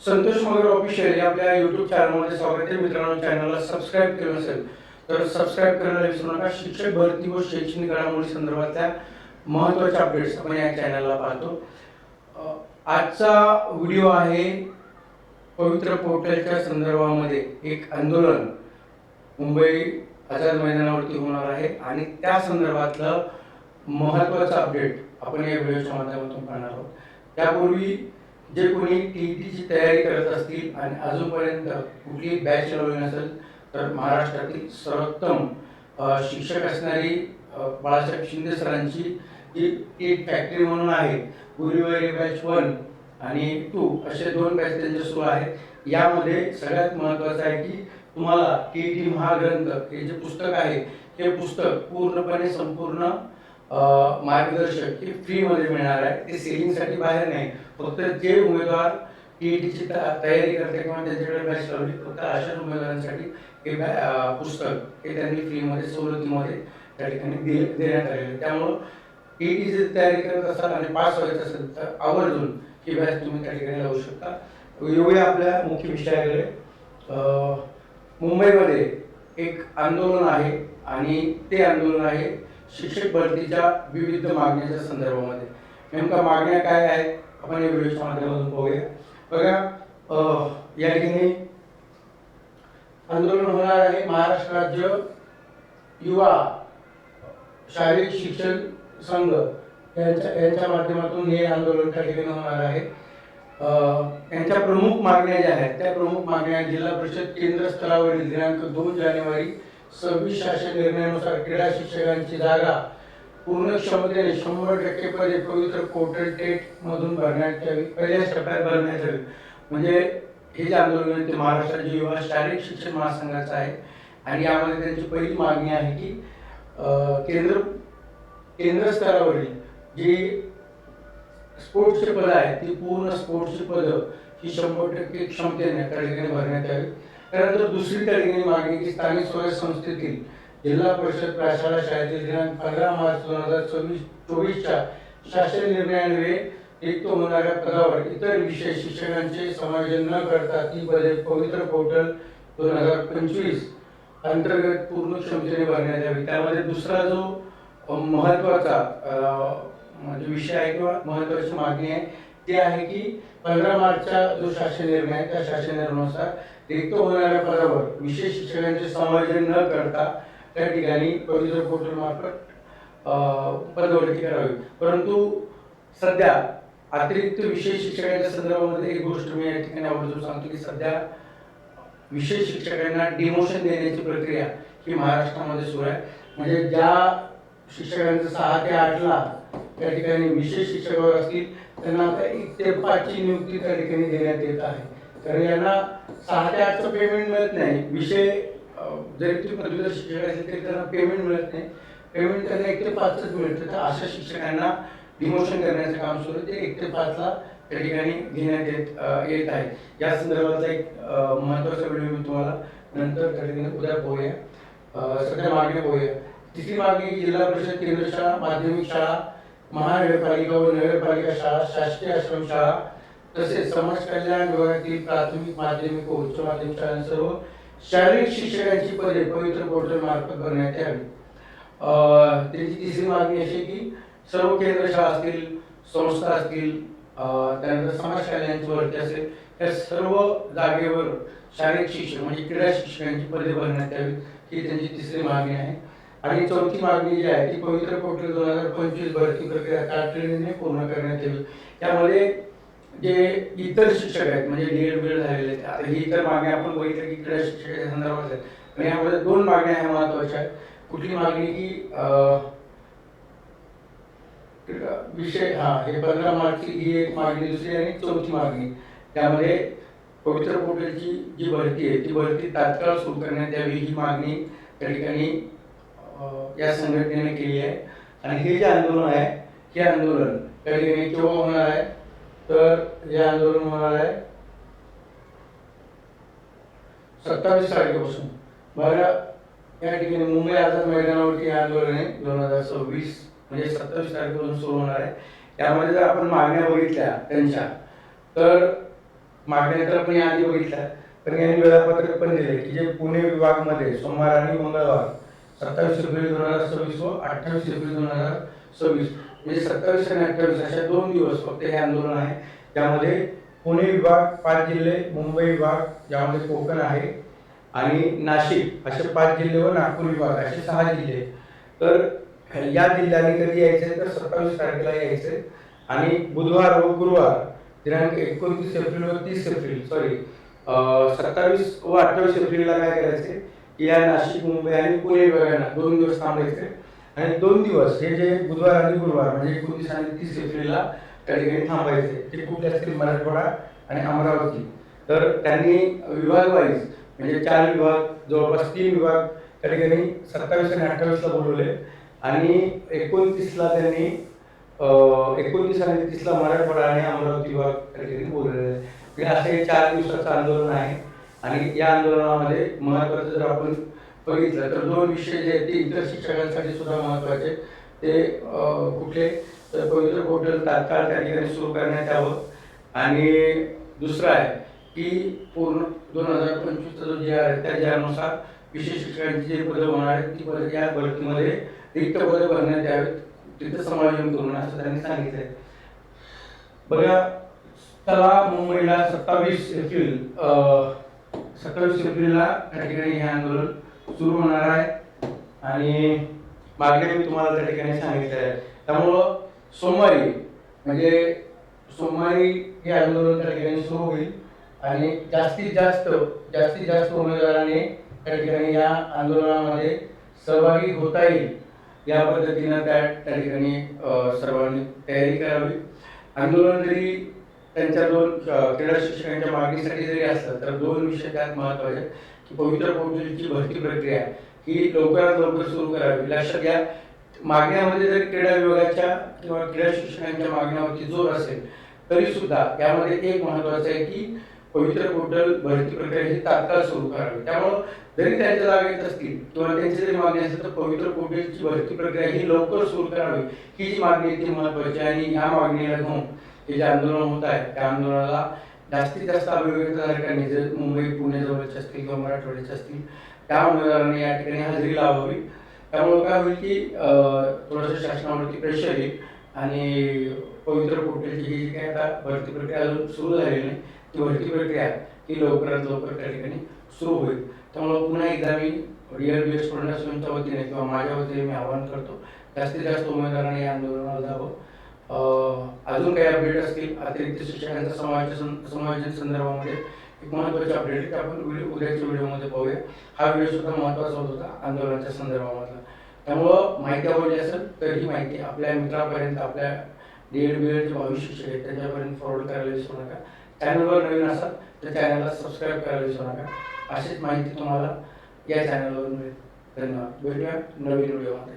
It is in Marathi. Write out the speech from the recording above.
संतोष मगर ऑफिशियल या आपल्या यूट्यूब चॅनलमध्ये स्वागत आहे. मित्रांनो, चॅनलला सबस्क्राईब केलं नसेल तर सबस्क्राईब करायला विसरू नका. शिक्षक भरती व शैक्षणिक घडामोडी संदर्भातल्या महत्त्वाच्या अपडेट्स आपण या चॅनलला पाहतो. आजचा व्हिडिओ आहे पवित्र पोर्टलच्या संदर्भामध्ये. एक आंदोलन मुंबई आझाद मैदानावरती होणार आहे आणि त्या संदर्भातलं महत्त्वाचं अपडेट आपण या व्हिडिओच्या माध्यमातून पाहणार आहोत. त्यापूर्वी जे कोणी टीईटीची तयारी करत असतील आणि अजूनपर्यंत कुठलीही बॅच लावली नसेल तर महाराष्ट्रातील सर्वोत्तम शिक्षक असणारी बाळासाहेब शिंदे सरांची जी टीईट फॅक्टरी म्हणून आहे, गुरुवारी बॅच 1 आणि 2 असे 2 बॅच त्यांचे सुरू आहेत. यामध्ये सगळ्यात महत्त्वाचं आहे की तुम्हाला टीईटी महाग्रंथ हे जे पुस्तक आहे हे पुस्तक पूर्णपणे संपूर्ण मार्गदर्शक हे फ्रीमध्ये मिळणार आहे. ते सेलिंगसाठी बाहेर नाही, फक्त जे उमेदवार टीईटीची तयारी करते किंवा त्यांच्याकडे बॅच लावली फक्त अशा उमेदवारांसाठी हे पुस्तक हे त्यांनी फ्रीमध्ये सवलतीमध्ये त्या ठिकाणी देण्यात आलेलं आहे. त्यामुळं टीईटीची तयारी करत असाल आणि पास व्हायचं असेल तर आवर्जून ही बॅच तुम्ही त्या ठिकाणी लावू शकता. येऊया आपल्या मुख्य विषयाकडे. मुंबईमध्ये एक आंदोलन आहे आणि ते आंदोलन आहे शिक्षक भरतीच्या विविध मागण्यांच्या संदर्भामध्ये. नेमका मागण्या काय आहेत आपण या व्हिडिओच्या माध्यमातून पाहूया. बघा, या ठिकाणी आंदोलन होणार आहे. महाराष्ट्र राज्य युवा शारीरिक शिक्षण संघ यांच्या माध्यमातून हे आंदोलन त्या ठिकाणी होणार आहे. यांच्या प्रमुख मागण्या ज्या आहेत त्या प्रमुख मागण्या जिल्हा परिषद केंद्र स्तरावरील दिनांक 2 जानेवारी 26 शासन निर्णयानुसार क्रीडा शिक्षकांची जागा पूर्ण क्षमतेने 100% पदे पवित्र पोर्टल टेट मधून भरण्यात यावी, पहिल्या टप्प्यात भरण्यात यावी. म्हणजे हे जे आंदोलन आहे ते महाराष्ट्र राज्य युवा शारीरिक शिक्षण महासंघाचं आहे आणि यामध्ये त्यांची पहिली मागणी आहे की केंद्र स्तरावरील जी स्पोर्ट्सची पदं आहेत ती पूर्ण स्पोर्ट्सची पदं ही 100% क्षमतेने त्या ठिकाणी भरण्यात यावी. त्यानंतर दुसरी त्या ठिकाणी मागणी की स्थानिक स्वराज्य संस्थेतील जिल्हा परिषद प्रशाला शाळेतील दिनांक 15 मार्च 2024च्या शासन निर्णयान्वये रिक्त होणाऱ्या पदावर इतर विषय शिक्षकांचे समायोजन न करता ती पदे पवित्र पोर्टल 2025 अंतर्गत पूर्ण क्षमतेने भरण्यात यावी. त्यामध्ये दुसरा जो महत्त्वाचा म्हणजे विषय आहे किंवा महत्त्वाची मागणी आहे ती आहे की 15 मार्चचा जो शासन निर्णय आहे त्या शासन निर्णयानुसार रिक्त होणाऱ्या पदावर विशेष शिक्षकांचे समायोजन न करता त्या ठिकाणी पवित्र पोर्टल मार्फत पदभरती करावी. परंतु सध्या अतिरिक्त विशेष शिक्षकांच्या संदर्भामध्ये एक गोष्ट मी या ठिकाणी आवर्जून सांगतो की सध्या विशेष शिक्षकांना डिमोशन देण्याची प्रक्रिया ही महाराष्ट्रामध्ये सुरू आहे. म्हणजे ज्या शिक्षकांचं 6 ते 8ला त्या ठिकाणी विशेष शिक्षकावर असतील त्यांना आता 1 ते 5ची नियुक्ती त्या ठिकाणी देण्यात येत आहे. तर यांना 6 ते 8चं पेमेंट मिळत नाही. विषय जरी तुम्ही पदवीधर शिक्षक असेल तरी त्यांना पेमेंट मिळत नाही. पेमेंट त्यांना 1 ते 5च मिळतं. तर अशा शिक्षकांना डिमोशन करण्याचं काम सुरू आहे. ते 1 ते 5ला त्या ठिकाणी घेण्यात येत आहे. या संदर्भातला एक महत्त्वाचा व्हिडिओ मी तुम्हाला नंतर त्या ठिकाणी उद्या पाहूया. सध्या मागणी पाहूया. तिसरी मागणी जिल्हा परिषद केंद्र शाळा, माध्यमिक शाळा, महानगरपालिका व नगरपालिका शाळा, शासकीय आश्रमशाळा तसेच समाज कल्याण विभागातील प्राथमिक, माध्यमिक व उच्च माध्यमिक शाळा सर्व शारीरिक शिक्षकांची पदे पवित्र पोर्टल मार्फत भरण्यात यावी. त्यांची तिसरी मागणी अशी की सर्व केंद्र शाळा असतील, संस्था असतील, त्यानंतर समाज कल्याणाची भरती असेल या सर्व जागेवर शारीरिक शिक्षक म्हणजे क्रीडा शिक्षकांची पदे भरण्यात यावी ही त्यांची तिसरी मागणी आहे. आणि चौथी मागणी जी आहे ती पवित्र पोर्टल 2025 भरती प्रक्रिया तातडीने पूर्ण करण्यात यावी. त्यामध्ये जे इतर शिक्षक आहेत म्हणजे डीएड बीएड झालेले आहेत, आता ही इतर मागण्या आपण बघितलं की क्रीडा शिक्षकाच्या संदर्भात आहेत. आणि यामध्ये 2 मागण्या ह्या महत्त्वाच्या आहेत. कुठली मागणी की विषय हे 15 मार्चची ही एक मागणी, दुसरी आणि चौथी मागणी त्यामध्ये पवित्र पोर्टलची जी भरती आहे ती भरती तात्काळ सुरू करण्यात यावी ही मागणी त्या ठिकाणी या संघटनेने केली आहे. आणि हे जे आंदोलन आहे हे आंदोलन त्या ठिकाणी केव्हा होणार आहे तर हे आंदोलन होणार आहे 27 तारखेपासून. बघा, या ठिकाणी मुंबई आझाद मैदानावरती हे आंदोलन आहे 2026 म्हणजे 27 तारखेपासून सुरू होणार आहे. यामध्ये जर आपण मागण्या बघितल्या त्यांच्या तर मागण्या तर आपण याआधी बघितल्या, पण यांनी वेळापत्रक पण दिले की जे पुणे विभागमध्ये सोमवार आणि मंगळवार 27 एप्रिल 2026 व 28 एप्रिल 2026 म्हणजे 27 आणि 28 अशा 2 दिवस फक्त हे आंदोलन आहे. त्यामध्ये पुणे विभाग 5 जिल्हे, मुंबई विभाग ज्यामध्ये कोकण आहे आणि नाशिक असे 5 जिल्हे व नागपूर विभाग असे 6 जिल्हे. तर या जिल्ह्यांनी कधी यायचे तर 27 तारखेला यायचे आणि बुधवार व गुरुवार दिनांक 29 एप्रिल व 30 एप्रिल 27 व 28 एप्रिलला काय करायचे या नाशिक, मुंबई आणि पुणे विभागांना 2 दिवस थांबायचे आणि 2 दिवस हे जे बुधवार आणि गुरुवार म्हणजे 29 आणि 30 एप्रिलला त्या ठिकाणी थांबायचे. ते कुठले असतील मराठवाडा आणि अमरावती. तर त्यांनी विभाग वाईज म्हणजे 4 विभाग जवळपास 3 विभाग त्या ठिकाणी 27 आणि 28ला बोलवले आणि 29ला त्यांनी 29 आणि 30ला मराठवाडा आणि अमरावती विभाग त्या ठिकाणी बोलवलेले. म्हणजे असे 4 दिवसाचं आंदोलन आहे आणि या आंदोलनामध्ये महत्त्वाचं जर आपण बघितलं तर 2 विषय जे आहेत ते इतर शिक्षकांसाठी सुद्धा महत्त्वाचे. ते कुठले तर पवित्र पोर्टल तात्काळ त्या ठिकाणी सुरू करण्यात यावं आणि दुसरं आहे की पूर्ण 2025चा जो जी आहे त्या जी-आरनुसार विशेष शिक्षकांची जी पदं होणार आहेत ती पदं या भरतीमध्ये रिक्त पदं भरण्यात यावेत, तिथं समायोजन करून असं त्यांनी सांगितलंय. बघा चला मुंबईला 27 एप्रिलला त्या ठिकाणी हे आंदोलन सुरू होणार आहे आणि मागण्या मी तुम्हाला त्या ठिकाणी सांगितल्या आहेत. त्यामुळं सोमवारी हे आंदोलन त्या ठिकाणी सुरू होईल आणि जास्तीत जास्त उमेदवारांनी त्या ठिकाणी या आंदोलनामध्ये सहभागी होता येईल या पद्धतीनं त्या ठिकाणी सर्वांनी तयारी करावी. आंदोलन जरी त्यांच्या 2 क्रीडा शिक्षकांच्या मागणीसाठी जरी असलं तर 2 विषय त्यात महत्त्वाचे की पवित्र पोर्टलची भरती प्रक्रिया ही लवकरात लवकर सुरू करावी. लक्षात घ्या मागण्यामध्ये जर क्रीडा विभागाच्या किंवा क्रीडा शिक्षकांच्या मागण्यावरती जोर असेल तरी सुद्धा यामध्ये एक महत्त्वाचं आहे की पवित्र पोर्टल भरती प्रक्रिया ही तात्काळ सुरू करावी. त्यामुळं जरी त्यांच्या जागा येत असतील किंवा त्यांची जरी मागणी असेल तर पवित्र पोर्टलची भरती प्रक्रिया ही लवकर सुरू करावी ही जी मागणी आहे ती महत्त्वाची आहे. आणि ह्या मागणीला घेऊन हे जे आंदोलन होत आहे त्या आंदोलनाला जास्तीत जास्त अभिव्यक्तधारकांनी जर मुंबई पुणे जवळचे असतील किंवा मराठवाड्याचे असतील त्या उमेदवारांनी या ठिकाणी हजेरी लावावी. त्यामुळे काय होईल की थोडंसं शासनावरती प्रेशर येईल आणि पवित्र पोर्टलची ही जी काय आता भरती प्रक्रिया अजून सुरू झालेली नाही ती भरती प्रक्रिया ही लवकरात लवकर त्या ठिकाणी सुरू होईल. त्यामुळे पुन्हा एकदा मी DRBA स्टुडंट असोसिएशनच्या वतीने किंवा माझ्या वतीने मी आवाहन करतो जास्तीत जास्त उमेदवारांनी या आंदोलनाला जावं. अजून काही अपडेट असतील अतिरिक्त शिक्षकांच्या समायोजन संदर्भामध्ये एक महत्त्वाचे अपडेट आपण उद्याच्या व्हिडिओमध्ये पाहूया. हा व्हिडिओ सुद्धा महत्त्वाचा होता आंदोलनाच्या संदर्भामधला. त्यामुळं माहिती आवडली असेल तर ही माहिती आपल्या मित्रापर्यंत आपल्या DLBA जे भावी शिक्षक आहेत त्यांच्यापर्यंत फॉरवर्ड करायला विसरू नका. चॅनलवर नवीन असाल तर चॅनलला सबस्क्राईब करायला विसरू नका. अशीच माहिती तुम्हाला या चॅनलवर मिळेल. धन्यवाद. भेटूया नवीन व्हिडिओमध्ये.